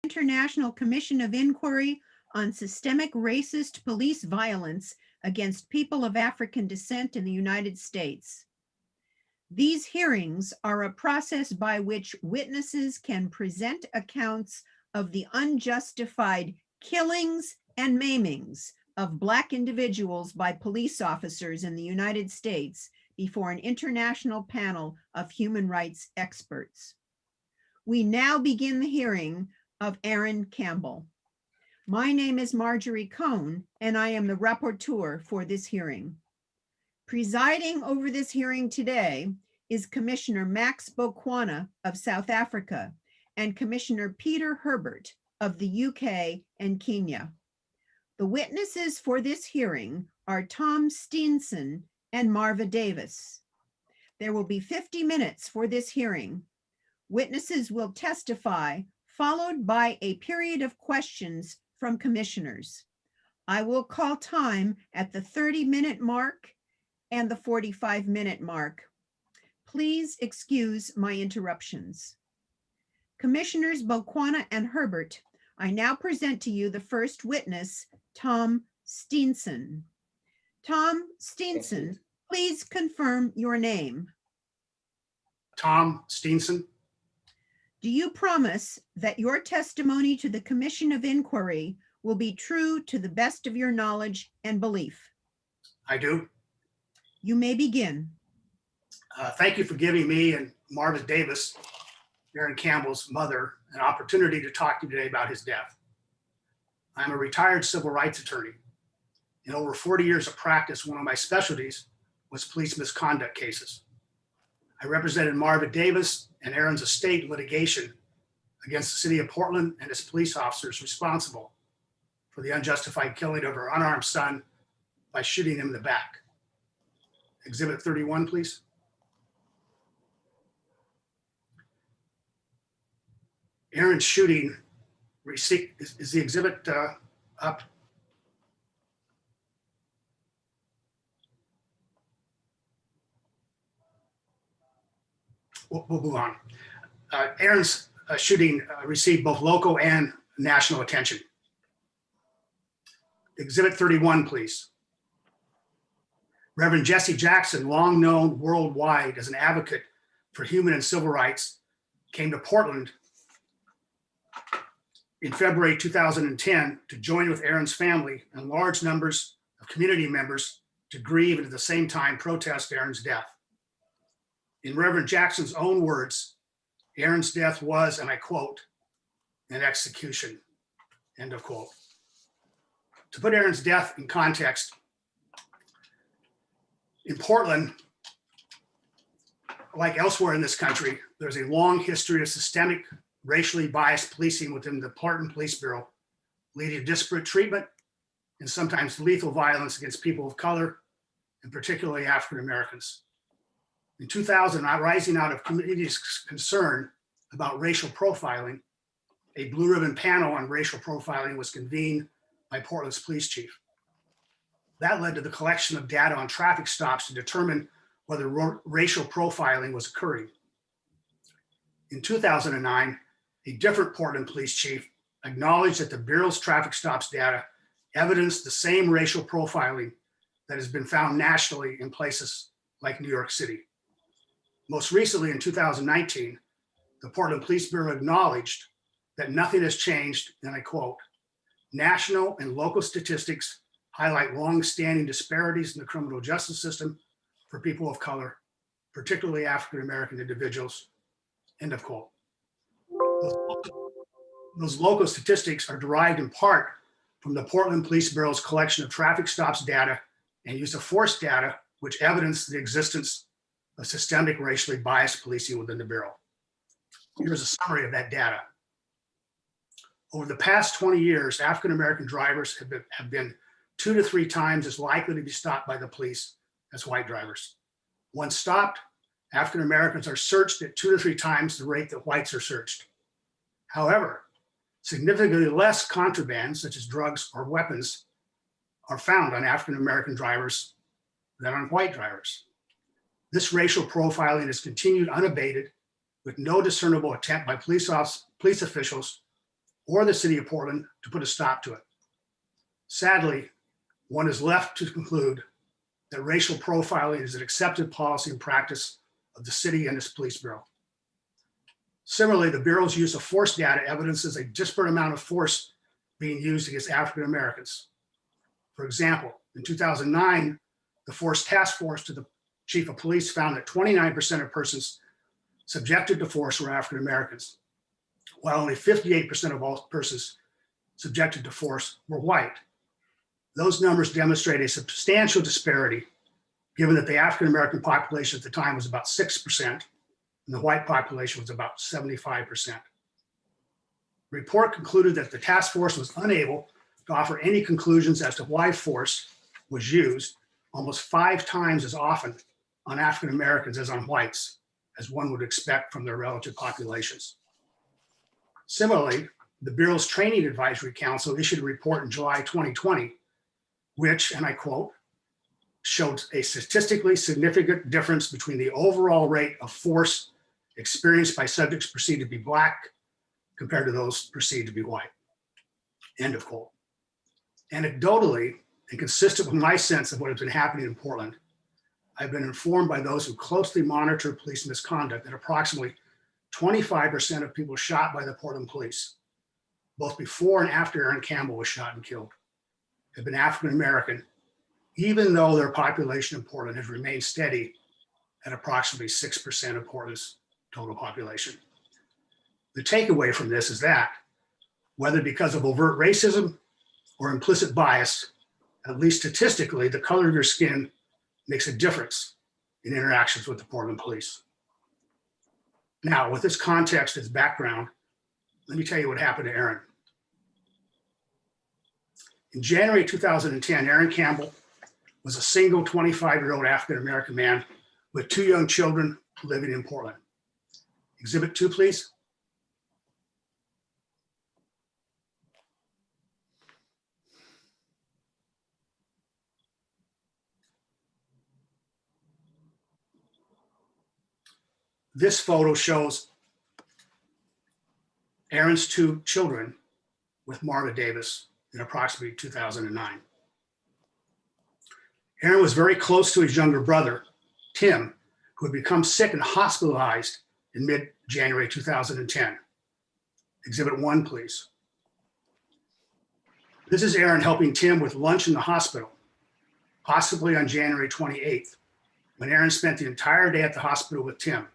International Commission of Inquiry on Systemic Racist Police Violence Against People of African Descent in the United States. These hearings are a process by which witnesses can present accounts of the unjustified killings and maimings of Black individuals by police officers in the United States before an international panel of human rights experts. We now begin the hearing of Aaron Campbell. My name is Marjorie Cohn, and I am the rapporteur for this hearing. Presiding over this hearing today is Commissioner Max Bokwana of South Africa and Commissioner Peter Herbert of the UK and Kenya. The witnesses for this hearing are Tom Steenson and Marva Davis. There will be 50 minutes for this hearing. Witnesses will testify, followed by a period of questions from commissioners. I will call time at the 30-minute mark and the 45-minute mark. Please excuse my interruptions. Commissioners Bokwana and Herbert, I now present to you the first witness, Tom Steenson. Tom Steenson, please confirm your name. Tom Steenson. Do you promise that your testimony to the Commission of Inquiry will be true to the best of your knowledge and belief? I do. You may begin. Thank you for giving me and Marva Davis, Aaron Campbell's mother, an opportunity to talk to you today about his death. I'm a retired civil rights attorney. In over 40 years of practice, one of my specialties was police misconduct cases. I represented Marva Davis and Aaron's estate in litigation against the city of Portland and its police officers responsible for the unjustified killing of her unarmed son by shooting him in the back. Exhibit 31, please. Aaron's shooting is the exhibit up? We'll move on. Aaron's shooting received both local and national attention. Exhibit 31, please. Reverend Jesse Jackson, long known worldwide as an advocate for human and civil rights, came to Portland in February 2010 to join with Aaron's family and large numbers of community members to grieve and at the same time protest Aaron's death. In Reverend Jackson's own words, Aaron's death was, and I quote, an execution, end of quote. To put Aaron's death in context, in Portland, like elsewhere in this country, there's a long history of systemic, racially biased policing within the Portland Police Bureau, leading to disparate treatment and sometimes lethal violence against people of color, and particularly African Americans. In 2000, rising out of community's concern about racial profiling, a blue ribbon panel on racial profiling was convened by Portland's police chief. That led to the collection of data on traffic stops to determine whether racial profiling was occurring. In 2009, a different Portland police chief acknowledged that the Bureau's traffic stops data evidenced the same racial profiling that has been found nationally in places like New York City. Most recently, in 2019, the Portland Police Bureau acknowledged that nothing has changed, and I quote, national and local statistics highlight long-standing disparities in the criminal justice system for people of color, particularly African-American individuals, end of quote. Those local statistics are derived in part from the Portland Police Bureau's collection of traffic stops data and use of force data, which evidence the existence of systemic racially biased policing within the Bureau. Here's a summary of that data. Over the past 20 years, African-American drivers have been 2 to 3 times as likely to be stopped by the police as white drivers. Once stopped, African-Americans are searched at 2 to 3 times the rate that whites are searched. However, significantly less contraband, such as drugs or weapons, are found on African-American drivers than on white drivers. This racial profiling has continued unabated with no discernible attempt by police officials or the city of Portland to put a stop to it. Sadly, one is left to conclude that racial profiling is an accepted policy and practice of the city and its police bureau. Similarly, the Bureau's use of force data evidences a disparate amount of force being used against African Americans. For example, in 2009, the Force Task Force to the Chief of Police found that 29% of persons subjected to force were African Americans, while only 58% of all persons subjected to force were white. Those numbers demonstrate a substantial disparity, given that the African American population at the time was about 6%, and the white population was about 75%. The report concluded that the task force was unable to offer any conclusions as to why force was used almost 5 times as often on African Americans as on whites, as one would expect from their relative populations. Similarly, the Bureau's Training Advisory Council issued a report in July 2020, which, and I quote, showed a statistically significant difference between the overall rate of force experienced by subjects perceived to be Black compared to those perceived to be white, end of quote. Anecdotally, and consistent with my sense of what has been happening in Portland, I've been informed by those who closely monitor police misconduct that approximately 25% of people shot by the Portland police, both before and after Aaron Campbell was shot and killed, have been African American, even though their population in Portland has remained steady at approximately 6% of Portland's total population. The takeaway from this is that, whether because of overt racism or implicit bias, at least statistically, the color of your skin makes a difference in interactions with the Portland police. Now, with this context as background, let me tell you what happened to Aaron. In January 2010, Aaron Campbell was a single 25-year-old African-American man with 2 young children living in Portland. Exhibit 2, please. This photo shows Aaron's 2 children with Marva Davis in approximately 2009. Aaron was very close to his younger brother, Tim, who had become sick and hospitalized in mid-January 2010. Exhibit 1, please. This is Aaron helping Tim with lunch in the hospital, possibly on January 28th, when Aaron spent the entire day at the hospital with Tim.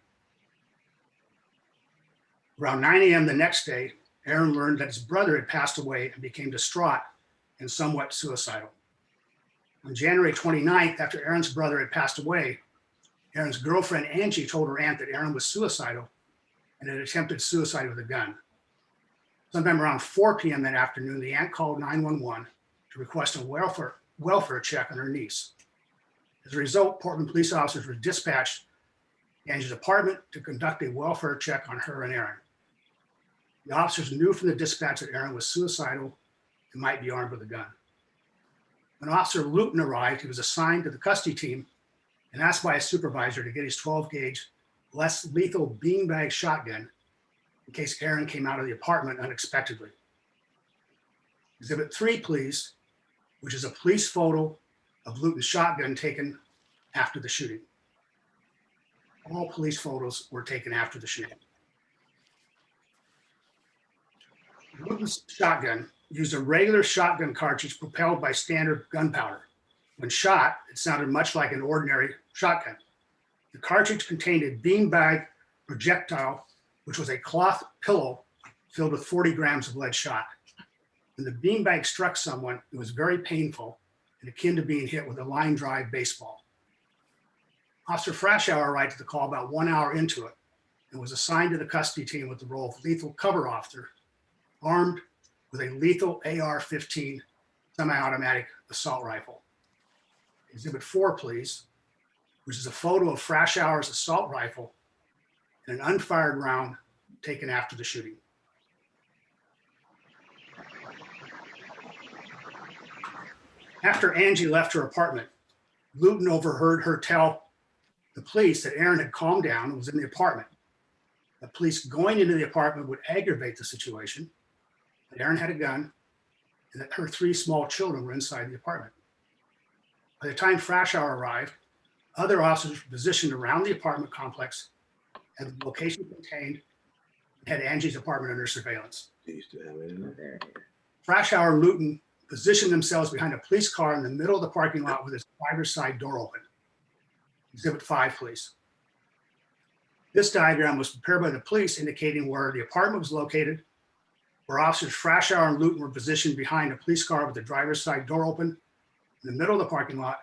Around 9 a.m. the next day, Aaron learned that his brother had passed away and became distraught and somewhat suicidal. On January 29th, after Aaron's brother had passed away, Aaron's girlfriend, Angie, told her aunt that Aaron was suicidal and had attempted suicide with a gun. Sometime around 4 p.m. that afternoon, the aunt called 911 to request a welfare check on her niece. As a result, Portland police officers were dispatched to Angie's apartment to conduct a welfare check on her and Aaron. The officers knew from the dispatch that Aaron was suicidal and might be armed with a gun. When Officer Luton arrived, he was assigned to the custody team and asked by his supervisor to get his 12-gauge, less lethal beanbag shotgun in case Aaron came out of the apartment unexpectedly. Exhibit 3, please, which is a police photo of Luton's shotgun taken after the shooting. All police photos were taken after the shooting. Luton's shotgun used a regular shotgun cartridge propelled by standard gunpowder. When shot, it sounded much like an ordinary shotgun. The cartridge contained a beanbag projectile, which was a cloth pillow filled with 40 grams of lead shot. When the beanbag struck someone, it was very painful and akin to being hit with a line drive baseball. Officer Frashauer arrived at the call about 1 hour into it and was assigned to the custody team with the role of lethal cover officer, armed with a lethal AR-15 semi-automatic assault rifle. Exhibit 4, please, which is a photo of Frashauer's assault rifle and an unfired round taken after the shooting. After Angie left her apartment, Luton overheard her tell the police that Aaron had calmed down and was in the apartment. The police going into the apartment would aggravate the situation, that Aaron had a gun and that her 3 small children were inside the apartment. By the time Frashauer arrived, other officers were positioned around the apartment complex and the location contained and had Angie's apartment under surveillance. Frashauer and Luton positioned themselves behind a police car in the middle of the parking lot with its driver's side door open. Exhibit 5, please. This diagram was prepared by the police indicating where the apartment was located, where officers Frashauer and Luton were positioned behind a police car with the driver's side door open in the middle of the parking lot,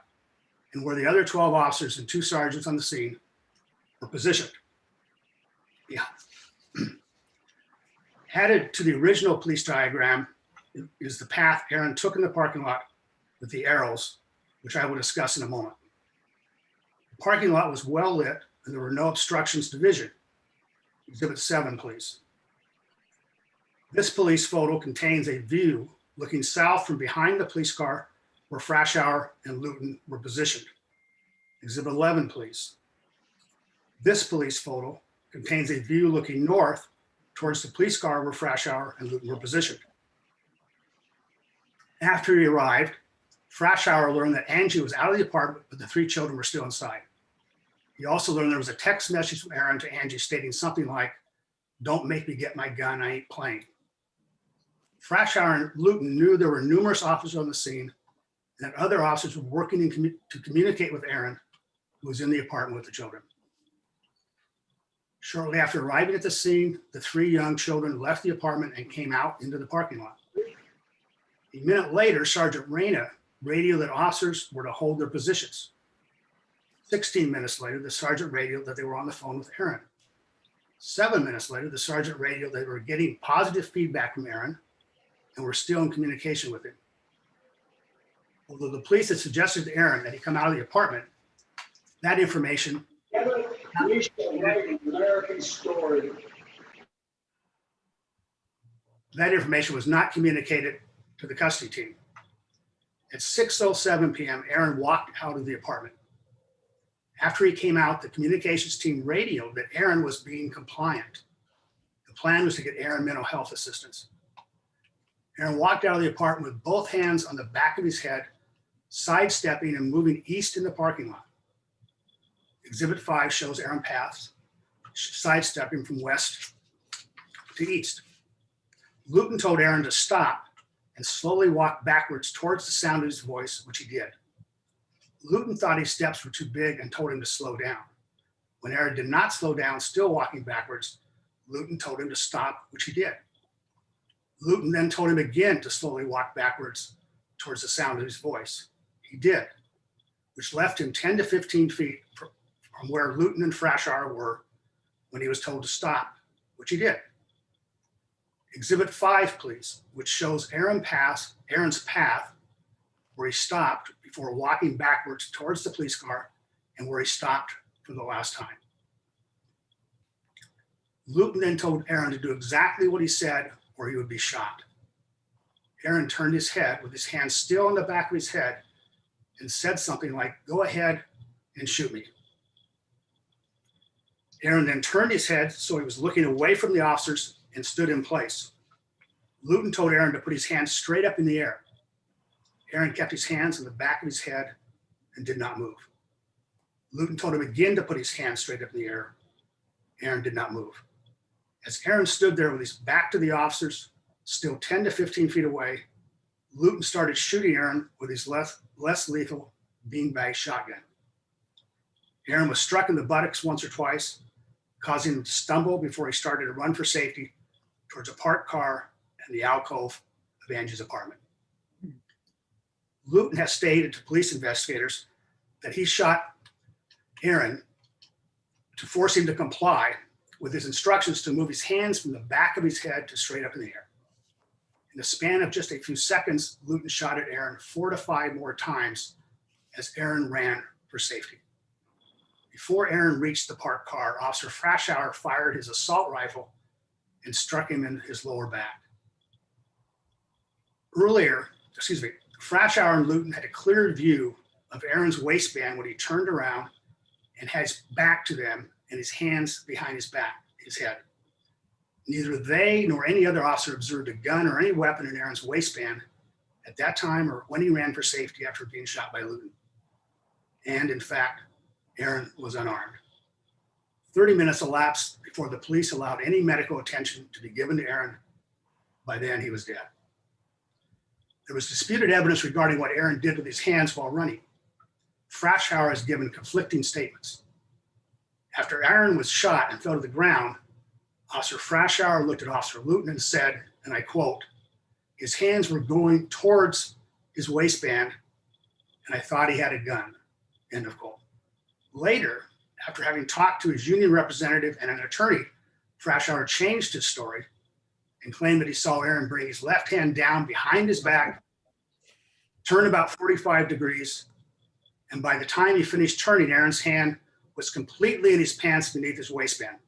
and where the other 12 officers and 2 sergeants on the scene were positioned. Yeah. Added to the original police diagram is the path Aaron took in the parking lot with the arrows, which I will discuss in a moment. The parking lot was well lit and there were no obstructions to vision. Exhibit 7, please. This police photo contains a view looking south from behind the police car where Frashauer and Luton were positioned. Exhibit 11, please. This police photo contains a view looking north towards the police car where Frashauer and Luton were positioned. After he arrived, Frashauer learned that Angie was out of the apartment, but the 3 children were still inside. He also learned there was a text message from Aaron to Angie stating something like, "Don't make me get my gun, I ain't playing." Frashauer and Luton knew there were numerous officers on the scene and that other officers were working to communicate with Aaron, who was in the apartment with the children. Shortly after arriving at the scene, the 3 young children left the apartment and came out into the parking lot. A minute later, Sergeant Reyna radioed that officers were to hold their positions. 16 minutes later, the sergeant radioed that they were on the phone with Aaron. 7 minutes later, the sergeant radioed that they were getting positive feedback from Aaron and were still in communication with him. Although the police had suggested to Aaron that he come out of the apartment, that information was not communicated to the custody team. At 6:07 p.m., Aaron walked out of the apartment. After he came out, the communications team radioed that Aaron was being compliant. The plan was to get Aaron mental health assistance. Aaron walked out of the apartment with both hands on the back of his head, sidestepping and moving east in the parking lot. Exhibit 5 shows Aaron paths, sidestepping from west to east. Luton told Aaron to stop and slowly walk backwards towards the sound of his voice, which he did. Luton thought his steps were too big and told him to slow down. When Aaron did not slow down, still walking backwards, Luton told him to stop, which he did. Luton then told him again to slowly walk backwards towards the sound of his voice. He did, which left him 10 to 15 feet from where Luton and Frashauer were when he was told to stop, which he did. Exhibit 5, please, which shows Aaron's path where he stopped before walking backwards towards the police car and where he stopped for the last time. Luton then told Aaron to do exactly what he said or he would be shot. Aaron turned his head with his hand still on the back of his head and said something like, "Go ahead and shoot me." Aaron then turned his head so he was looking away from the officers and stood in place. Luton told Aaron to put his hands straight up in the air. Aaron kept his hands on the back of his head and did not move. Luton told him again to put his hands straight up in the air. Aaron did not move. As Aaron stood there with his back to the officers, still 10 to 15 feet away, Luton started shooting Aaron with his less lethal beanbag shotgun. Aaron was struck in the buttocks once or twice, causing him to stumble before he started to run for safety towards a parked car and the alcove of Angie's apartment. Luton has stated to police investigators that he shot Aaron to force him to comply with his instructions to move his hands from the back of his head to straight up in the air. In the span of just a few seconds, Luton shot at Aaron 4 to 5 more times as Aaron ran for safety. Before Aaron reached the parked car, Officer Frashauer fired his assault rifle and struck him in his lower back. Frashauer and Luton had a clear view of Aaron's waistband when he turned around and had his back to them and his hands behind his head. Neither they nor any other officer observed a gun or any weapon in Aaron's waistband at that time or when he ran for safety after being shot by Luton. And in fact, Aaron was unarmed. 30 minutes elapsed before the police allowed any medical attention to be given to Aaron. By then, he was dead. There was disputed evidence regarding what Aaron did with his hands while running. Frashauer has given conflicting statements. After Aaron was shot and fell to the ground, Officer Frashauer looked at Officer Luton and said, and I quote, "His hands were going towards his waistband, and I thought he had a gun," end of quote. Later, after having talked to his union representative and an attorney, Frashauer changed his story and claimed that he saw Aaron bring his left hand down behind his back, turn about 45 degrees, and by the time he finished turning, Aaron's hand was completely in his pants beneath his waistband.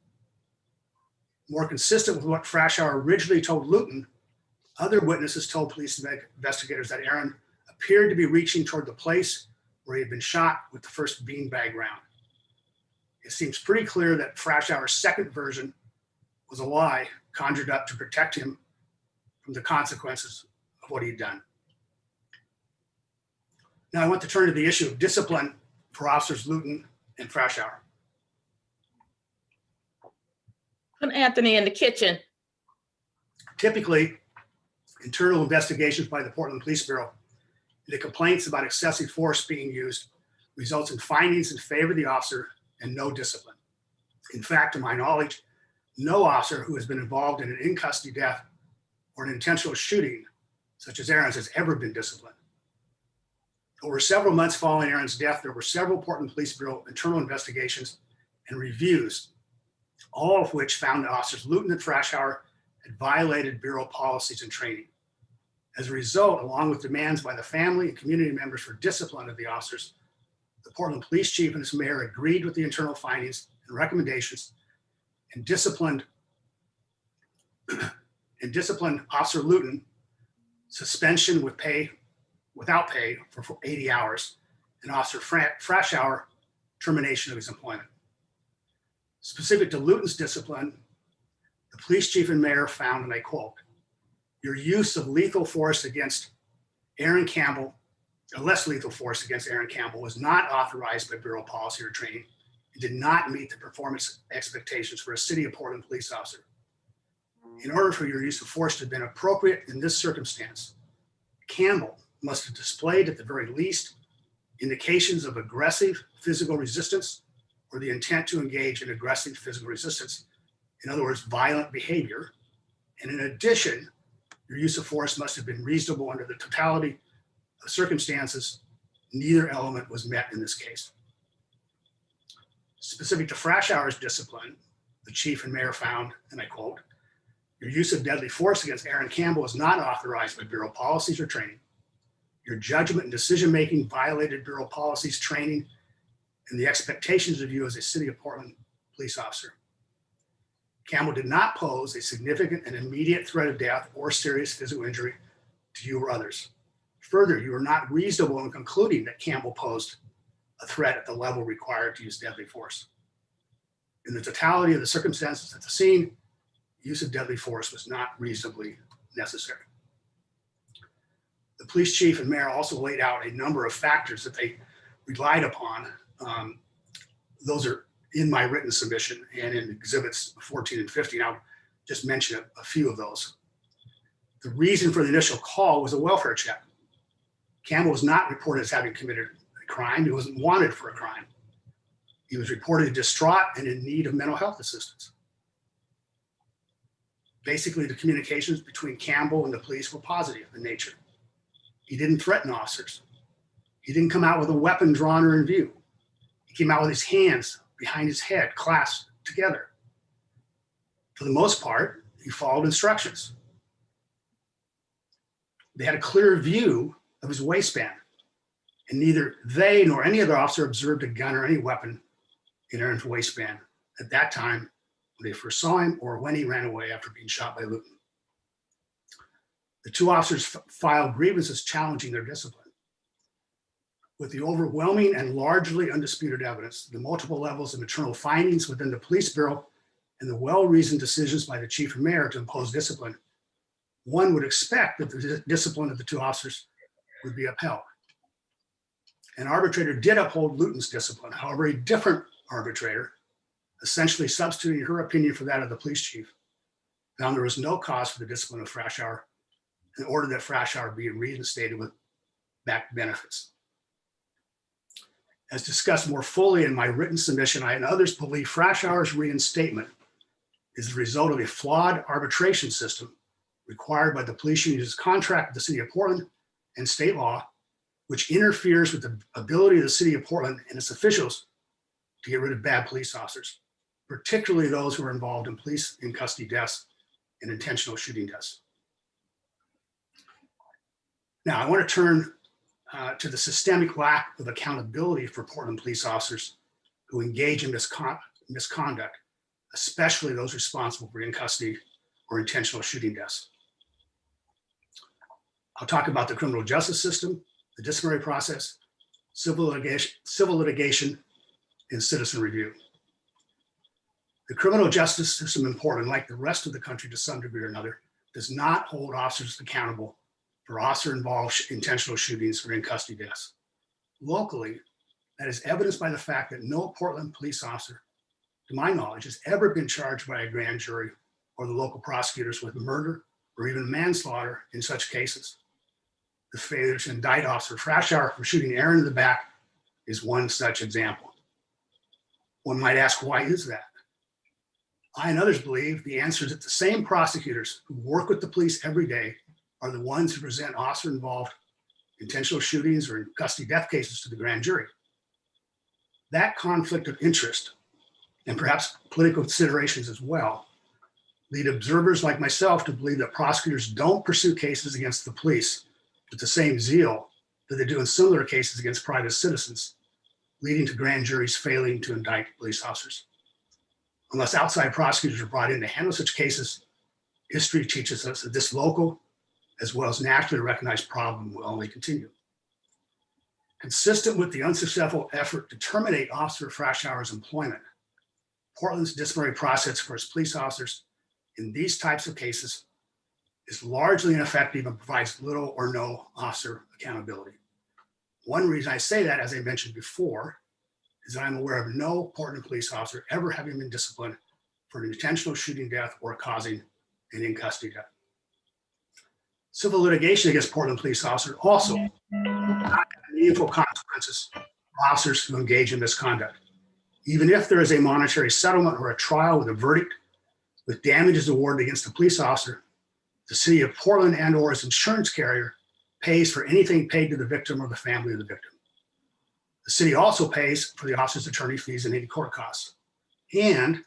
More consistent with what Frashauer originally told Luton, other witnesses told police investigators that Aaron appeared to be reaching toward the place where he had been shot with the first beanbag round. It seems pretty clear that Frashauer's second version was a lie conjured up to protect him from the consequences of what he'd done. Now I want to turn to the issue of discipline for Officers Luton and Frashauer. Put Anthony in the kitchen. Typically, internal investigations by the Portland Police Bureau into complaints about excessive force being used results in findings in favor of the officer and no discipline. In fact, to my knowledge, no officer who has been involved in an in-custody death or an intentional shooting, such as Aaron's, has ever been disciplined. Over several months following Aaron's death, there were several Portland Police Bureau internal investigations and reviews, all of which found that Officers Luton and Frashauer had violated Bureau policies and training. As a result, along with demands by the family and community members for discipline of the officers, the Portland Police Chief and his mayor agreed with the internal findings and recommendations and disciplined Officer Luton, suspension with pay, without pay for 80 hours, and Officer Frashauer, termination of his employment. Specific to Luton's discipline, the police chief and mayor found, and I quote, "Your use of lethal force against Aaron Campbell, or less lethal force against Aaron Campbell, was not authorized by Bureau policy or training and did not meet the performance expectations for a City of Portland police officer. In order for your use of force to have been appropriate in this circumstance, Campbell must have displayed at the very least indications of aggressive physical resistance or the intent to engage in aggressive physical resistance, in other words, violent behavior. And in addition, your use of force must have been reasonable under the totality of circumstances. Neither element was met in this case." Specific to Frashauer's discipline, the chief and mayor found, and I quote, "Your use of deadly force against Aaron Campbell is not authorized by Bureau policies or training. Your judgment and decision-making violated Bureau policies, training, and the expectations of you as a City of Portland police officer. Campbell did not pose a significant and immediate threat of death or serious physical injury to you or others. Further, you are not reasonable in concluding that Campbell posed a threat at the level required to use deadly force. In the totality of the circumstances at the scene, use of deadly force was not reasonably necessary." The police chief and mayor also laid out a number of factors that they relied upon. Those are in my written submission and in exhibits 14 and 15. I'll just mention a few of those. The reason for the initial call was a welfare check. Campbell was not reported as having committed a crime. He wasn't wanted for a crime. He was reported distraught and in need of mental health assistance. Basically, the communications between Campbell and the police were positive in nature. He didn't threaten officers. He didn't come out with a weapon drawn or in view. He came out with his hands behind his head, clasped together. For the most part, he followed instructions. They had a clear view of his waistband, and neither they nor any other officer observed a gun or any weapon in Aaron's waistband at that time when they first saw him or when he ran away after being shot by Luton. The two officers filed grievances challenging their discipline. With the overwhelming and largely undisputed evidence, the multiple levels of internal findings within the police bureau, and the well-reasoned decisions by the chief and mayor to impose discipline, one would expect that the discipline of the two officers would be upheld. An arbitrator did uphold Luton's discipline. However, a different arbitrator, essentially substituting her opinion for that of the police chief, found there was no cause for the discipline of Frashauer and ordered that Frashauer be reinstated with back benefits. As discussed more fully in my written submission, I and others believe Frashauer's reinstatement is the result of a flawed arbitration system required by the police union's contract with the city of Portland and state law, which interferes with the ability of the city of Portland and its officials to get rid of bad police officers, particularly those who are involved in police in custody deaths and intentional shooting deaths. Now, I want to turn to the systemic lack of accountability for Portland police officers who engage in misconduct, especially those responsible for in custody or intentional shooting deaths. I'll talk about the criminal justice system, the disciplinary process, civil litigation, and citizen review. The criminal justice system in Portland, like the rest of the country to some degree or another, does not hold officers accountable for officer-involved intentional shootings or in custody deaths. Locally, that is evidenced by the fact that no Portland police officer, to my knowledge, has ever been charged by a grand jury or the local prosecutors with murder or even manslaughter in such cases. The failure to indict Officer Frashauer for shooting Aaron in the back is one such example. One might ask, why is that? I and others believe the answer is that the same prosecutors who work with the police every day are the ones who present officer-involved intentional shootings or in custody death cases to the grand jury. That conflict of interest, and perhaps political considerations as well, lead observers like myself to believe that prosecutors don't pursue cases against the police with the same zeal that they do in similar cases against private citizens, leading to grand juries failing to indict police officers. Unless outside prosecutors are brought in to handle such cases, history teaches us that this local, as well as nationally recognized problem will only continue. Consistent with the unsuccessful effort to terminate Officer Frashauer's employment, Portland's disciplinary process for its police officers in these types of cases is largely ineffective and provides little or no officer accountability. One reason I say that, as I mentioned before, is that I'm aware of no Portland police officer ever having been disciplined for an intentional shooting death or causing an in-custody death. Civil litigation against Portland police officers also not have meaningful consequences for officers who engage in misconduct. Even if there is a monetary settlement or a trial with a verdict with damages awarded against a police officer, the city of Portland and or its insurance carrier pays for anything paid to the victim or the family of the victim. The city also pays for the officer's attorney fees and any court costs. And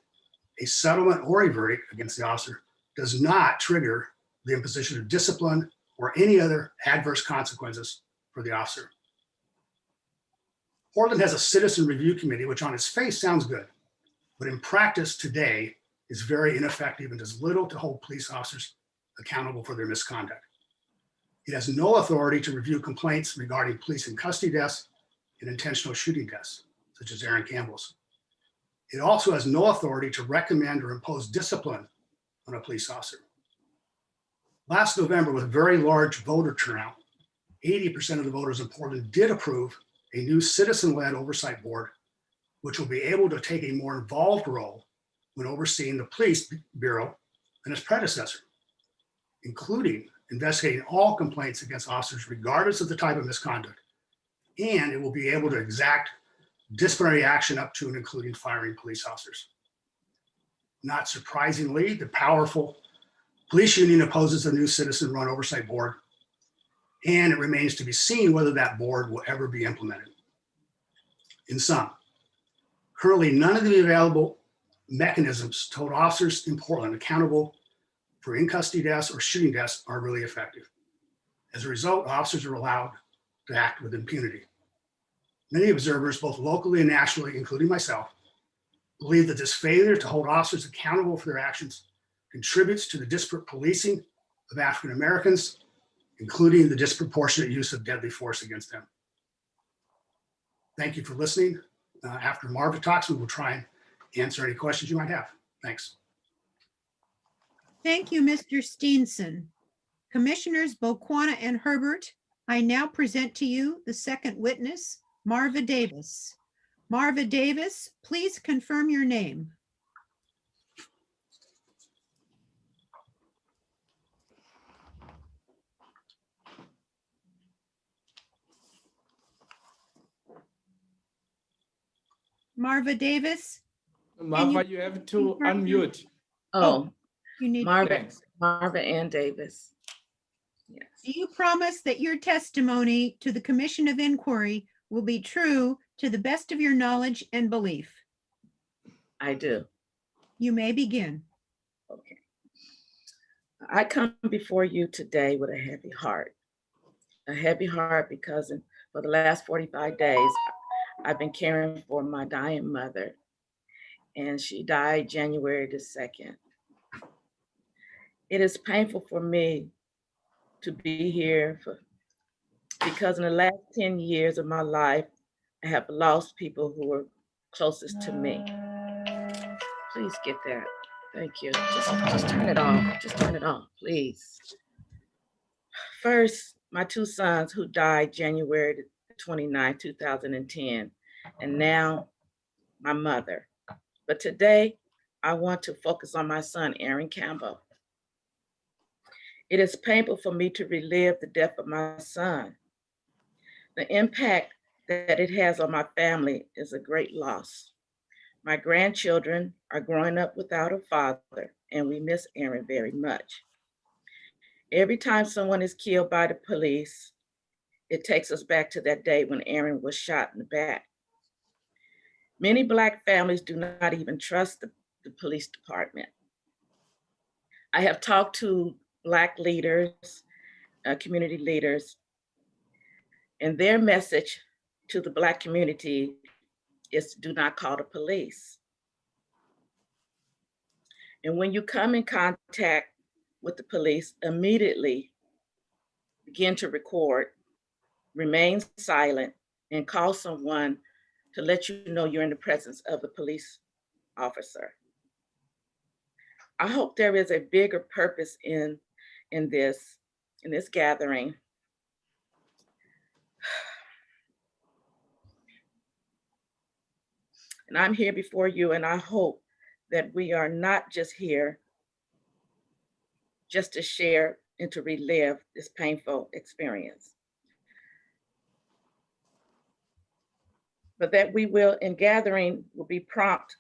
a settlement or a verdict against the officer does not trigger the imposition of discipline or any other adverse consequences for the officer. Portland has a citizen review committee, which on its face sounds good, but in practice today is very ineffective and does little to hold police officers accountable for their misconduct. It has no authority to review complaints regarding police in custody deaths and intentional shooting deaths, such as Aaron Campbell's. It also has no authority to recommend or impose discipline on a police officer. Last November, with a very large voter turnout, 80% of the voters in Portland did approve a new citizen-led oversight board, which will be able to take a more involved role when overseeing the police bureau than its predecessor, including investigating all complaints against officers regardless of the type of misconduct. And it will be able to exact disciplinary action up to and including firing police officers. Not surprisingly, the powerful police union opposes the new citizen-run oversight board, and it remains to be seen whether that board will ever be implemented. In sum, currently none of the available mechanisms to hold officers in Portland accountable for in-custody deaths or shooting deaths are really effective. As a result, officers are allowed to act with impunity. Many observers, both locally and nationally, including myself, believe that this failure to hold officers accountable for their actions contributes to the disparate policing of African Americans, including the disproportionate use of deadly force against them. Thank you for listening. After Marva talks, we will try and answer any questions you might have. Thanks. Thank you, Mr. Steenson. Commissioners Boquana and Herbert, I now present to you the second witness, Marva Davis. Marva Davis, please confirm your name. Marva Davis, Marva, you have to unmute. Oh, you need, Marvin, Thanks. Marvin and Davis. Yes, do you promise that your testimony to the Commission of Inquiry will be true to the best of your knowledge and belief? I do. You may begin. Okay. I come before you today with a heavy heart. A heavy heart because for the last 45 days, I've been caring for my dying mother, and she died January the 2nd. It is painful for me to be here because in the last 10 years of my life, I have lost people who were closest to me. Please get that. Thank you. Just turn it off. Just turn it off, please. First, my two sons who died January 29, 2010, and now my mother. But today, I want to focus on my son, Aaron Campbell. It is painful for me to relive the death of my son. The impact that it has on my family is a great loss. My grandchildren are growing up without a father, and we miss Aaron very much. Every time someone is killed by the police, it takes us back to that day when Aaron was shot in the back. Many Black families do not even trust the police department. I have talked to Black leaders, community leaders, and their message to the Black community is do not call the police. And when you come in contact with the police, immediately begin to record, remain silent, and call someone to let you know you're in the presence of the police officer. I hope there is a bigger purpose in this gathering. And I'm here before you, and I hope that we are not just here just to share and to relive this painful experience, but that we will, in gathering, will be prompt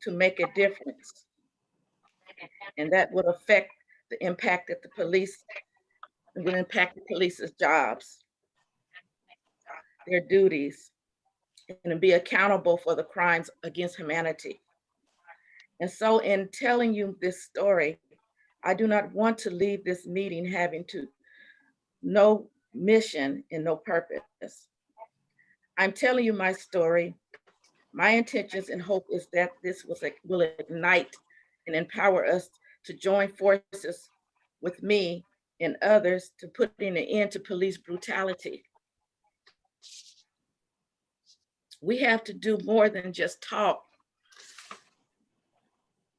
to make a difference. And that would affect the impact that the police, it will impact the police's jobs, their duties, and be accountable for the crimes against humanity. And so in telling you this story, I do not want to leave this meeting having no mission and no purpose. I'm telling you my story. My intentions and hope is that this will ignite and empower us to join forces with me and others to putting an end to police brutality. We have to do more than just talk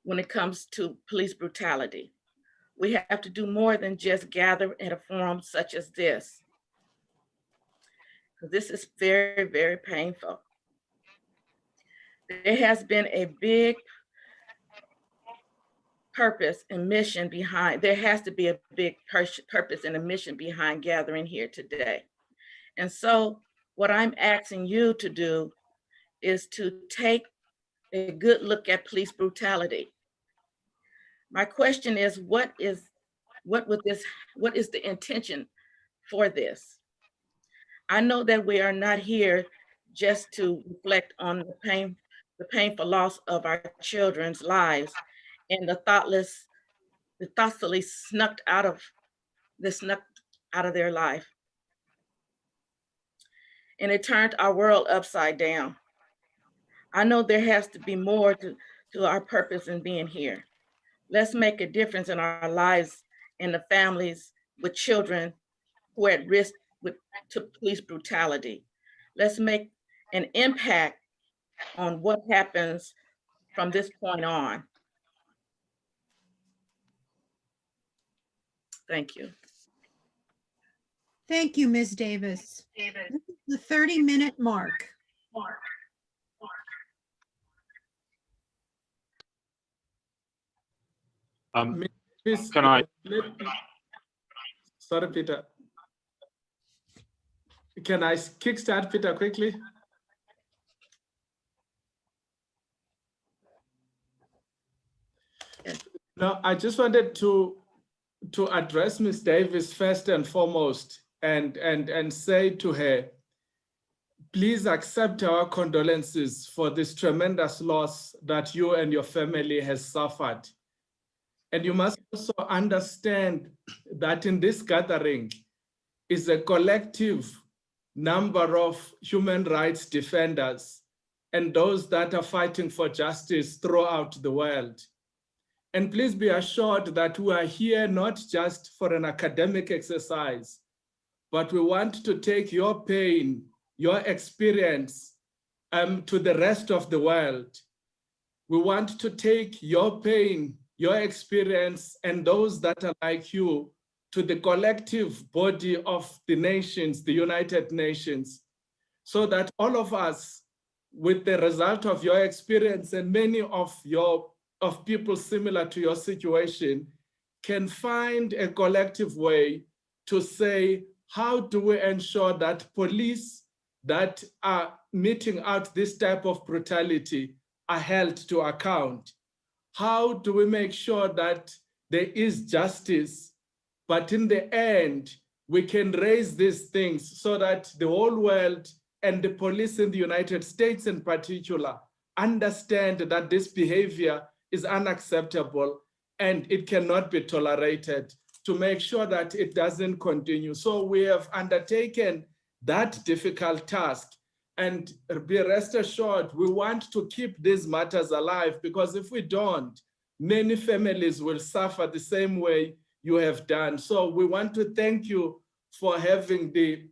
when it comes to police brutality. We have to do more than just gather at a forum such as this. This is very, very painful. There has been a big purpose and mission behind, there has to be a big purpose and a mission behind gathering here today. And so what I'm asking you to do is to take a good look at police brutality. My question is, what is the intention for this? I know that we are not here just to reflect on the painful loss of our children's lives and the thoughtfully snuck out of their life. And it turned our world upside down. I know there has to be more to our purpose in being here. Let's make a difference in our lives and the families with children who are at risk to police brutality. Let's make an impact on what happens from this point on. Thank you. Thank you, Ms. Davis. This is the 30-minute mark. Can I? Sorry, Peter. Can I kickstart Peter quickly? No, I just wanted to address Ms. Davis first and foremost and say to her, please accept our condolences for this tremendous loss that you and your family has suffered. And you must also understand that in this gathering is a collective number of human rights defenders and those that are fighting for justice throughout the world. And please be assured that we are here not just for an academic exercise, but we want to take your pain, your experience to the rest of the world. We want to take your pain, your experience, and those that are like you to the collective body of the nations, the United Nations, so that all of us, with the result of your experience and many of people similar to your situation, can find a collective way to say, how do we ensure that police that are meting out this type of brutality are held to account? How do we make sure that there is justice, but in the end, we can raise these things so that the whole world and the police in the United States in particular understand that this behavior is unacceptable and it cannot be tolerated, to make sure that it doesn't continue. So we have undertaken that difficult task, and be rest assured, we want to keep these matters alive, because if we don't, many families will suffer the same way you have done. So we want to thank you for having the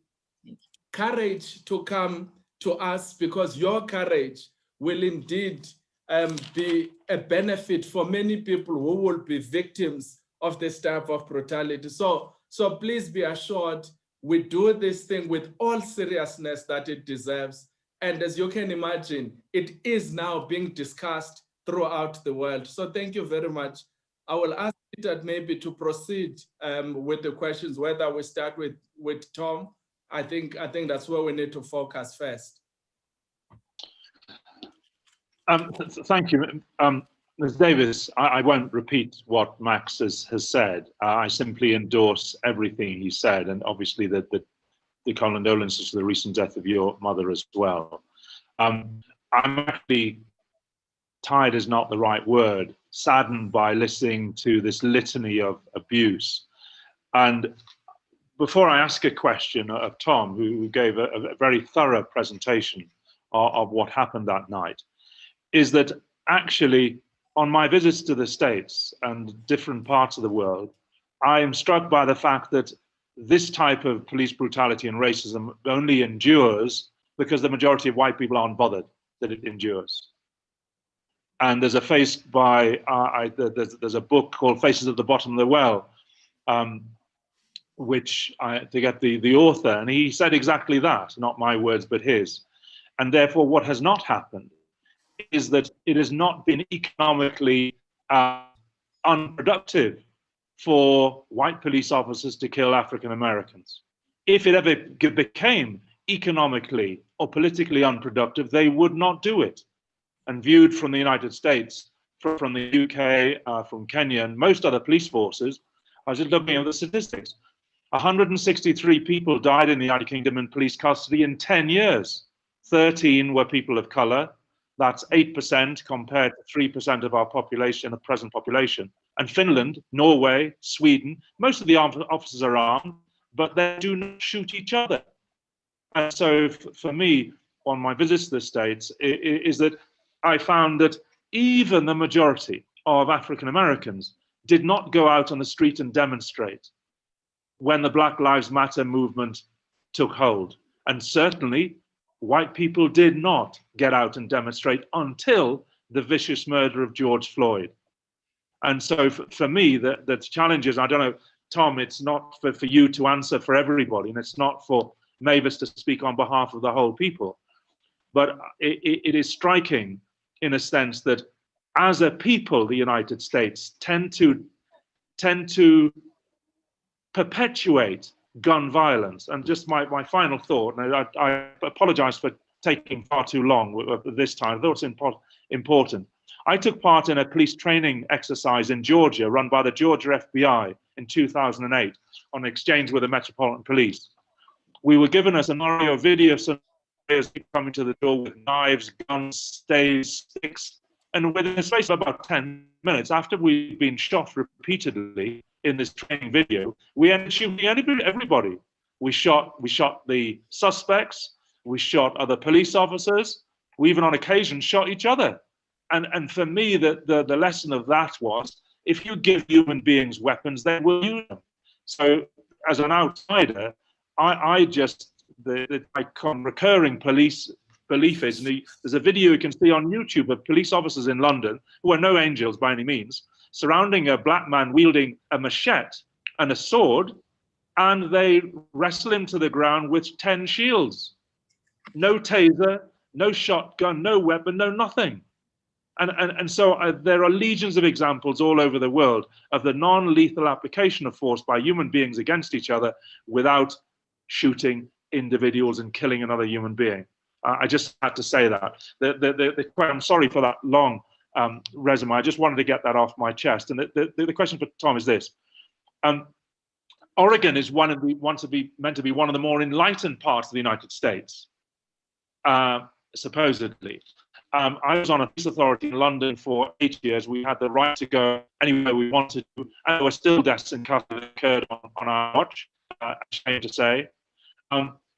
courage to come to us, because your courage will indeed be a benefit for many people who will be victims of this type of brutality. So please be assured, we do this thing with all seriousness that it deserves. And as you can imagine, it is now being discussed throughout the world. So thank you very much. I will ask Peter maybe to proceed with the questions, whether we start with Tom. I think that's where we need to focus first. Thank you. Ms. Davis, I won't repeat what Max has said. I simply endorse everything he said, and obviously the condolences to the recent death of your mother as well. I'm actually, tired is not the right word, saddened by listening to this litany of abuse. And before I ask a question of Tom, who gave a very thorough presentation of what happened that night, is that actually on my visits to the States and different parts of the world, I am struck by the fact that this type of police brutality and racism only endures because the majority of white people aren't bothered that it endures. And there's a face by, there's a book called Faces at the Bottom of the Well, which I forget the author, and he said exactly that, not my words, but his. And therefore what has not happened is that it has not been economically unproductive for white police officers to kill African Americans. If it ever became economically or politically unproductive, they would not do it. And viewed from the United States, from the UK, from Kenya, and most other police forces, I was just looking at the statistics. 163 people died in the United Kingdom in police custody in 10 years. 13 were people of color. That's 8% compared to 3% of our population, the present population. And Finland, Norway, Sweden, most of the armed officers are armed, but they do not shoot each other. And so for me, on my visits to the States, is that I found that even the majority of African Americans did not go out on the street and demonstrate when the Black Lives Matter movement took hold. And certainly, white people did not get out and demonstrate until the vicious murder of George Floyd. And so for me, the challenge is, I don't know, Tom, it's not for you to answer for everybody, and it's not for Mavis to speak on behalf of the whole people. But it is striking in a sense that as a people, the United States tend to perpetuate gun violence. And just my final thought, and I apologize for taking far too long this time. I thought it's important. I took part in a police training exercise in Georgia run by the Georgia FBI in 2008 on exchange with the Metropolitan Police. We were given a scenario video of some players coming to the door with knives, guns, staves, sticks, and within the space of about 10 minutes, after we'd been shot repeatedly in this training video, we ended shooting everybody. We shot the suspects, we shot other police officers, we even on occasion shot each other. And for me, the lesson of that was, if you give human beings weapons, they will use them. So as an outsider, my recurring police belief is, and there's a video you can see on YouTube of police officers in London, who are no angels by any means, surrounding a black man wielding a machete and a sword, and they wrestle him to the ground with 10 shields. No taser, no shotgun, no weapon, no nothing. And so there are legions of examples all over the world of the non-lethal application of force by human beings against each other without shooting individuals and killing another human being. I just had to say that. I'm sorry for that long resume. I just wanted to get that off my chest. And the question for Tom is this. Oregon is meant to be one of the more enlightened parts of the United States, supposedly. I was on a police authority in London for 8 years. We had the right to go anywhere we wanted to, and there were still deaths in custody that occurred on our watch, shame to say.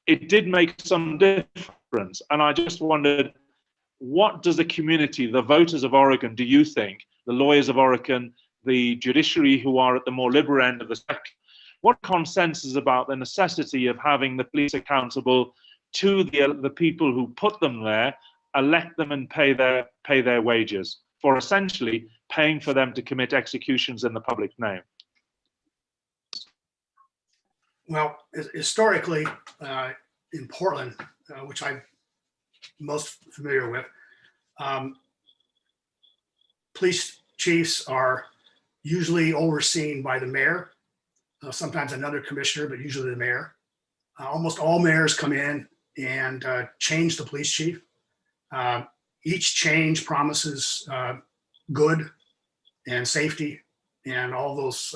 It did make some difference, and I just wondered, what does the community, the voters of Oregon, do you think, the lawyers of Oregon, the judiciary who are at the more liberal end of the spectrum, what consensus about the necessity of having the police accountable to the people who put them there, elect them and pay their wages, for essentially paying for them to commit executions in the public name? Well, historically, in Portland, which I'm most familiar with, police chiefs are usually overseen by the mayor, sometimes another commissioner, but usually the mayor. Almost all mayors come in and change the police chief. Each change promises good and safety and all those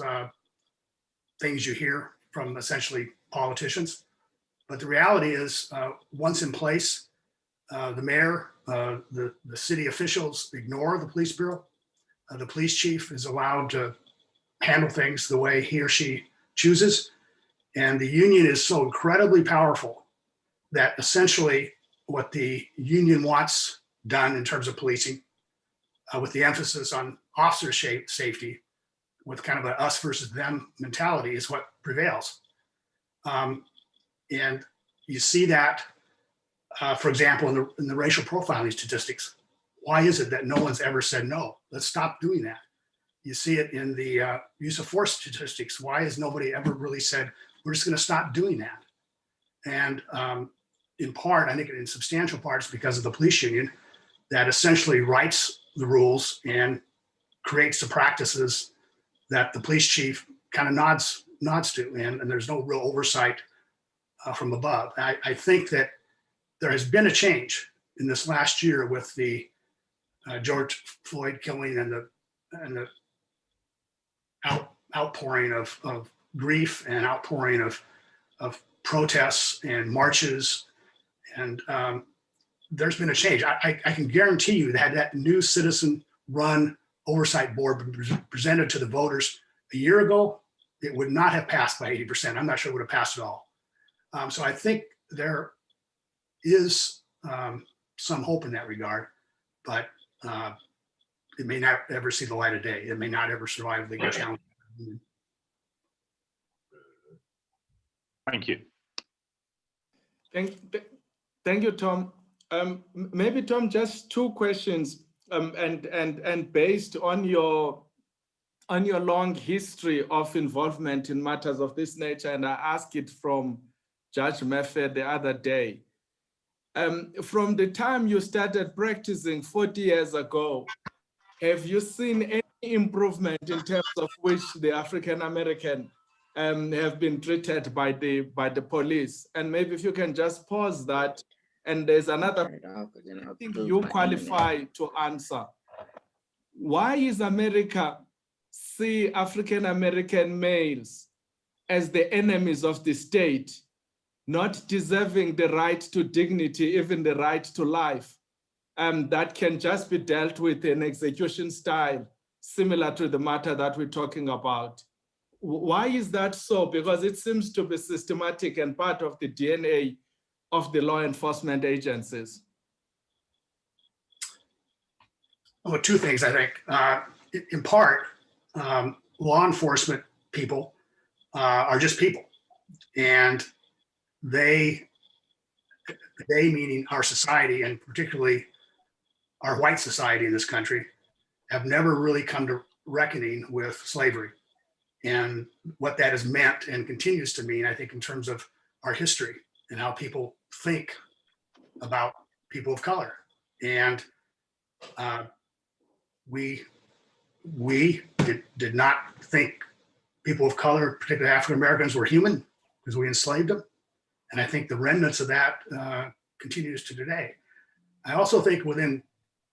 things you hear from essentially politicians. But the reality is, once in place, the mayor, the city officials ignore the police bureau. The police chief is allowed to handle things the way he or she chooses. And the union is so incredibly powerful that essentially what the union wants done in terms of policing, with the emphasis on officer safety, with kind of a us versus them mentality, is what prevails. And you see that, for example, in the racial profiling statistics. Why is it that no one's ever said no? Let's stop doing that. You see it in the use of force statistics. Why has nobody ever really said, we're just going to stop doing that? And in part, I think in substantial parts, because of the police union that essentially writes the rules and creates the practices that the police chief kind of nods to, and there's no real oversight from above. I think that there has been a change in this last year with the George Floyd killing and the outpouring of grief and outpouring of protests and marches. And there's been a change. I can guarantee you that that new citizen-run oversight board presented to the voters a year ago, it would not have passed by 80%. I'm not sure it would have passed at all. So I think there is some hope in that regard, but it may not ever see the light of day. It may not ever survive the challenge. Thank you. Thank you, Tom. Maybe, Tom, just two questions, and based on your on your long history of involvement in matters of this nature, and I asked it from Judge Murphy the other day. From the time you started practicing 40 years ago, have you seen any improvement in terms of which the African American have been treated by the police? And maybe if you can just pause that, and there's another I think you qualify to answer. Why is America see African American males as the enemies of the state, not deserving the right to dignity, even the right to life, that can just be dealt with in execution style, similar to the matter that we're talking about? Why is that so? Because it seems to be systematic and part of the DNA of the law enforcement agencies. Well, two things, I think. In part, law enforcement people are just people, and they meaning our society, and particularly our white society in this country, have never really come to reckoning with slavery and what that has meant and continues to mean, I think, in terms of our history and how people think about people of color. And we did not think people of color, particularly African Americans, were human because we enslaved them. And I think the remnants of that continues to today. I also think within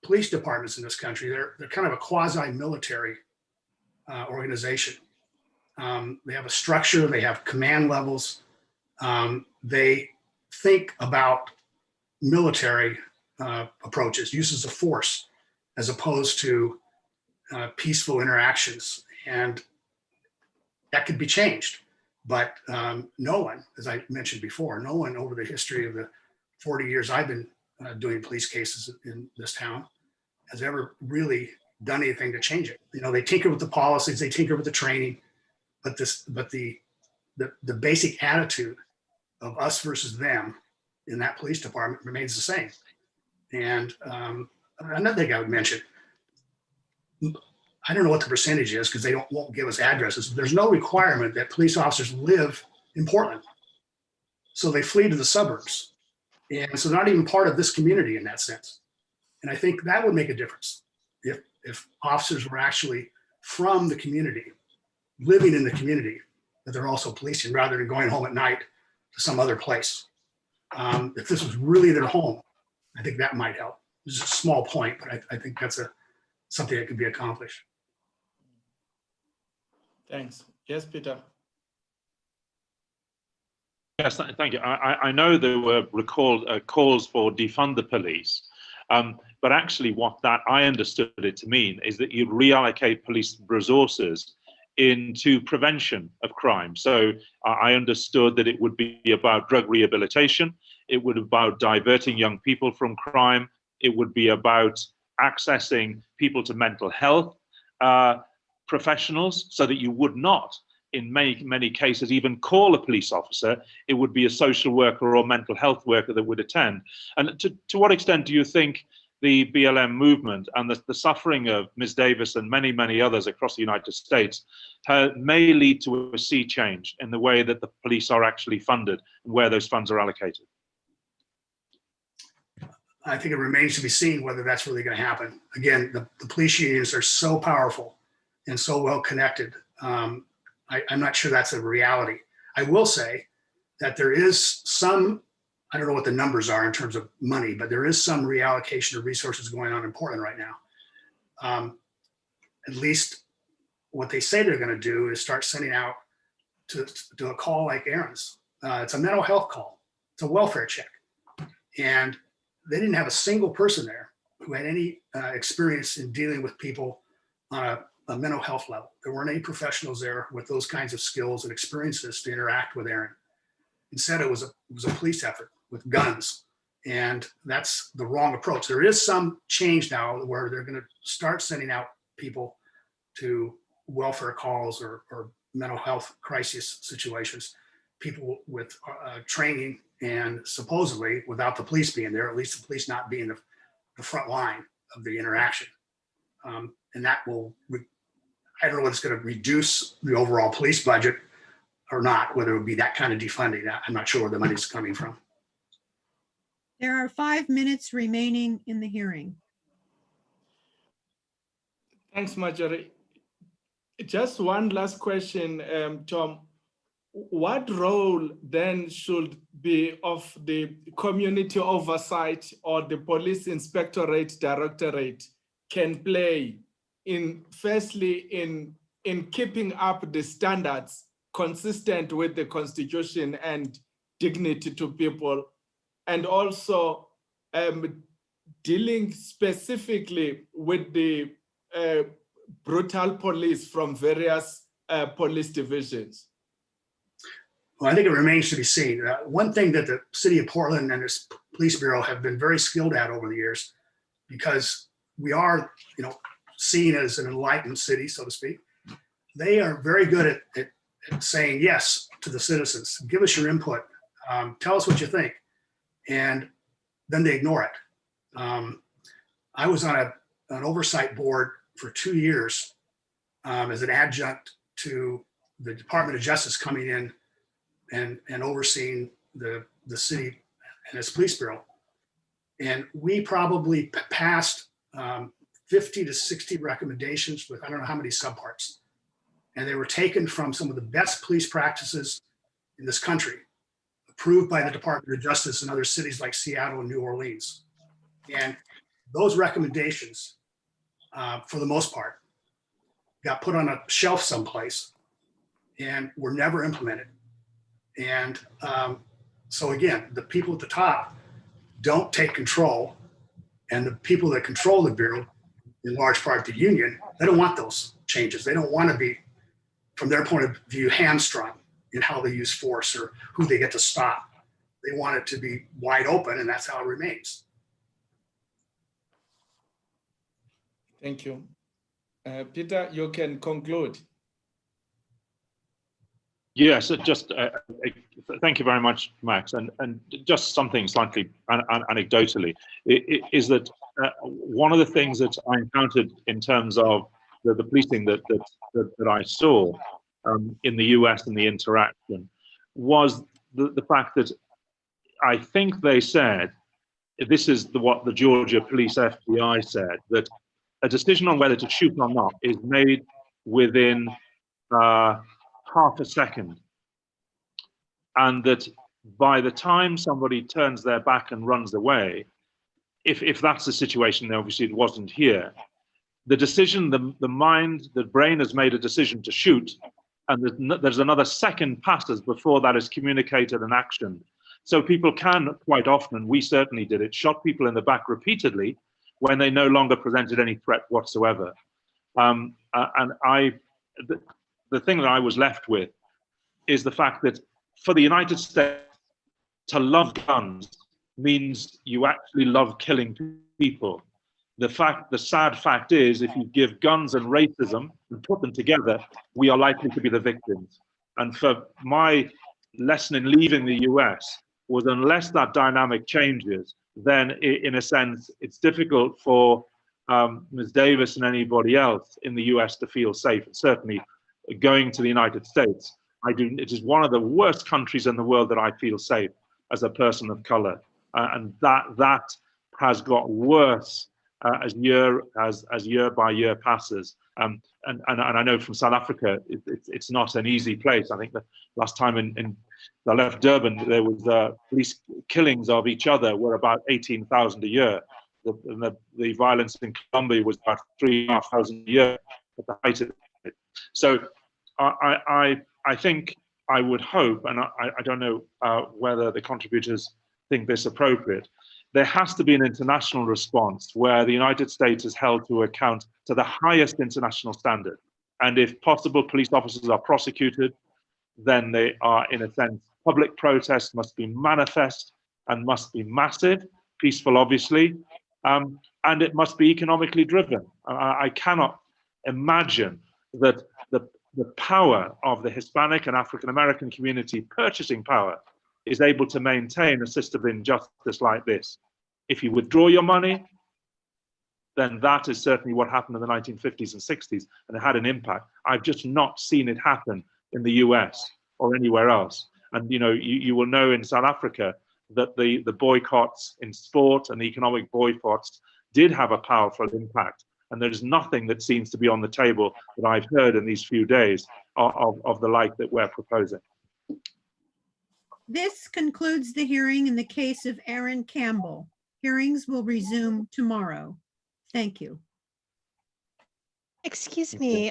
police departments in this country, they're kind of a quasi-military organization. They have a structure, they have command levels. They think about military approaches, uses of force, as opposed to peaceful interactions. And that could be changed. But no one, as I mentioned before, no one over the history of the 40 years I've been doing police cases in this town has ever really done anything to change it. You know, they tinker with the policies, they tinker with the training, but the basic attitude of us versus them in that police department remains the same. And another thing I would mention, I don't know what the percentage is because they won't give us addresses. There's no requirement that police officers live in Portland. So they flee to the suburbs. And so not even part of this community in that sense. And I think that would make a difference if officers were actually from the community, living in the community that they're also policing rather than going home at night to some other place. If this was really their home, I think that might help. It's a small point, but I think that's something that could be accomplished. Thanks. Yes, Peter. Yes, thank you. I know there were calls for defund the police, but actually what that I understood it to mean is that you'd reallocate police resources into prevention of crime. So I understood that it would be about drug rehabilitation, it would be about diverting young people from crime, it would be about accessing people to mental health professionals so that you would not, in many cases, even call a police officer. It would be a social worker or mental health worker that would attend. And to what extent do you think the BLM movement and the suffering of Ms. Davis and many others across the United States may lead to a sea change in the way that the police are actually funded and where those funds are allocated? I think it remains to be seen whether that's really going to happen. Again, the police unions are so powerful and so well connected. I'm not sure that's a reality. I will say that there is some, I don't know what the numbers are in terms of money, but there is some reallocation of resources going on in Portland right now. At least what they say they're going to do is start sending out to a call like Aaron's. It's a mental health call. It's a welfare check. And they didn't have a single person there who had any experience in dealing with people on a mental health level. There weren't any professionals there with those kinds of skills and experiences to interact with Aaron. Instead, it was a police effort with guns, and that's the wrong approach. There is some change now where they're going to start sending out people to welfare calls or mental health crisis situations, people with training and supposedly without the police being there, at least the police not being the front line of the interaction. And that will, I don't know whether it's going to reduce the overall police budget or not, whether it would be that kind of defunding. I'm not sure where the money's coming from. There are 5 minutes remaining in the hearing. Thanks, Marjorie. Just one last question, Tom. What role then should be of the community oversight or the police inspectorate directorate can play in, firstly, in keeping up the standards consistent with the Constitution and dignity to people, and also dealing specifically with the brutal police from various police divisions? Well, I think it remains to be seen. One thing that the city of Portland and its police bureau have been very skilled at over the years, because we are, seen as an enlightened city, so to speak. They are very good at saying yes to the citizens. Give us your input. Tell us what you think. And then they ignore it. I was on an oversight board for 2 years as an adjunct to the Department of Justice coming in and overseeing the city and its police bureau. And we probably passed 50 to 60 recommendations with I don't know how many subparts. And they were taken from some of the best police practices in this country, approved by the Department of Justice in other cities like Seattle and New Orleans. And those recommendations, for the most part, got put on a shelf someplace and were never implemented. And so again, the people at the top don't take control, and the people that control the bureau, in large part the union, they don't want those changes. They don't want to be, from their point of view, hamstrung in how they use force or who they get to stop. They want it to be wide open, and that's how it remains. Thank you. Peter, you can conclude. Yes, thank you very much, Max. And just something slightly anecdotally is that one of the things that I encountered in terms of the policing that I saw in the US and the interaction was the fact that I think they said, this is what the Georgia Police FBI said, that a decision on whether to shoot or not is made within half a second, and that by the time somebody turns their back and runs away, if that's the situation, then obviously it wasn't here, the decision, the brain has made a decision to shoot, and there's another second passes before that is communicated and actioned. So people can quite often, and we certainly did it, shot people in the back repeatedly when they no longer presented any threat whatsoever. And the thing that I was left with is the fact that for the United States, to love guns means you actually love killing people. The sad fact is, if you give guns and racism and put them together, we are likely to be the victims. And for my lesson in leaving the US was, unless that dynamic changes, then in a sense, it's difficult for Ms. Davis and anybody else in the US to feel safe. And certainly going to the United States, it is one of the worst countries in the world that I feel safe as a person of color. And that has got worse as year by year passes. And I know from South Africa, it's not an easy place. I think the last time in I left Durban, there was police killings of each other were about 18,000 a year. The violence in Colombia was about 3,500 a year at the height of it. So I think I would hope, and I don't know whether the contributors think this appropriate, there has to be an international response where the United States is held to account to the highest international standard. And if possible, police officers are prosecuted, then they are, in a sense, public protest must be manifest and must be massive, peaceful, obviously, and it must be economically driven. I cannot imagine that the power of the Hispanic and African American community purchasing power is able to maintain a system of injustice like this. If you withdraw your money, then that is certainly what happened in the 1950s and 60s, and it had an impact. I've just not seen it happen in the US or anywhere else. And you will know in South Africa that the boycotts in sport and the economic boycotts did have a powerful impact. And there's nothing that seems to be on the table that I've heard in these few days of the like that we're proposing. This concludes the hearing in the case of Aaron Campbell. Hearings will resume tomorrow. Thank you. Excuse me,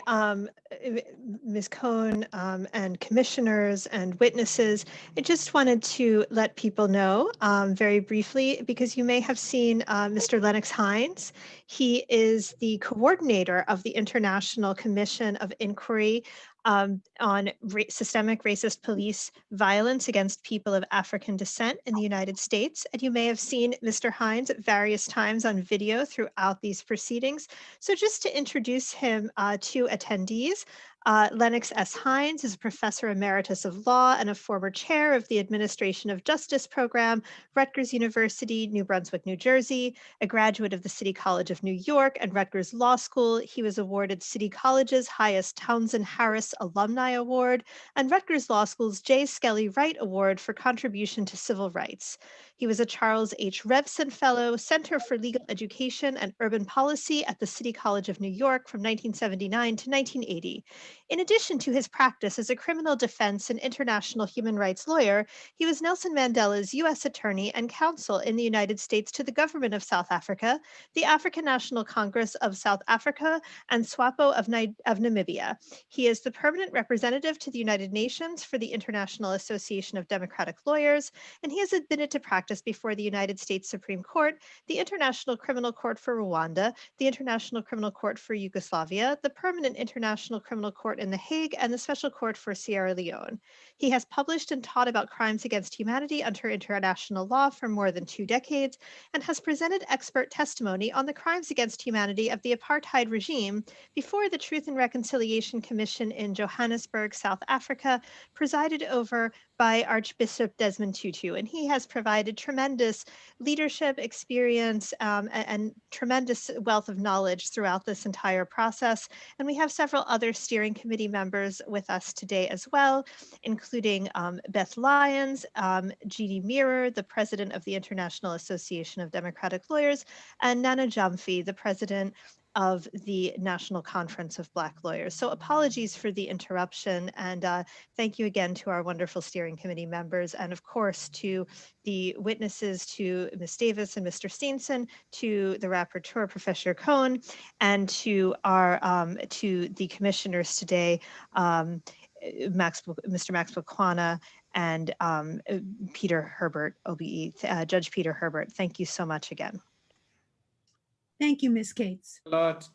Ms. Cohn and commissioners and witnesses, I just wanted to let people know very briefly, because you may have seen Mr. Lennox Hines. He is the coordinator of the International Commission of Inquiry on systemic racist police violence against people of African descent in the United States. And you may have seen Mr. Hines at various times on video throughout these proceedings. So just to introduce him to attendees, Lennox S. Hines is a professor emeritus of law and a former chair of the Administration of Justice program, Rutgers University, New Brunswick, New Jersey, a graduate of the City College of New York and Rutgers Law School. He was awarded City College's highest Townsend Harris Alumni Award and Rutgers Law School's J. Skelly Wright Award for contribution to civil rights. He was a Charles H. Revson Fellow, Center for Legal Education and Urban Policy at the City College of New York from 1979 to 1980. In addition to his practice as a criminal defense and international human rights lawyer, he was Nelson Mandela's U.S. Attorney and Counsel in the United States to the government of South Africa, the African National Congress of South Africa, and SWAPO of Namibia. He is the permanent representative to the United Nations for the International Association of Democratic Lawyers, and he has admitted to practice before the United States Supreme Court, the International Criminal Court for Rwanda, the International Criminal Court for Yugoslavia, the Permanent International Criminal Court in The Hague, and the Special Court for Sierra Leone. He has published and taught about crimes against humanity under international law for more than 2 decades and has presented expert testimony on the crimes against humanity of the apartheid regime before the Truth and Reconciliation Commission in Johannesburg, South Africa, presided over by Archbishop Desmond Tutu. And he has provided tremendous leadership experience and tremendous wealth of knowledge throughout this entire process. And we have several other steering committee members with us today as well, including Beth Lyons, Jeannie Mirror, the president of the International Association of Democratic Lawyers, and Nana Jamfi, the president of the National Conference of Black Lawyers. So apologies for the interruption, and thank you again to our wonderful steering committee members, and of course to the witnesses, to Ms. Davis and Mr. Steenson, to the rapporteur, Professor Cohn, and to the commissioners today, Mr. Max Bukwana and Peter Herbert, OBE, Judge Peter Herbert. Thank you so much again. Thank you, Ms. Cates. A lot.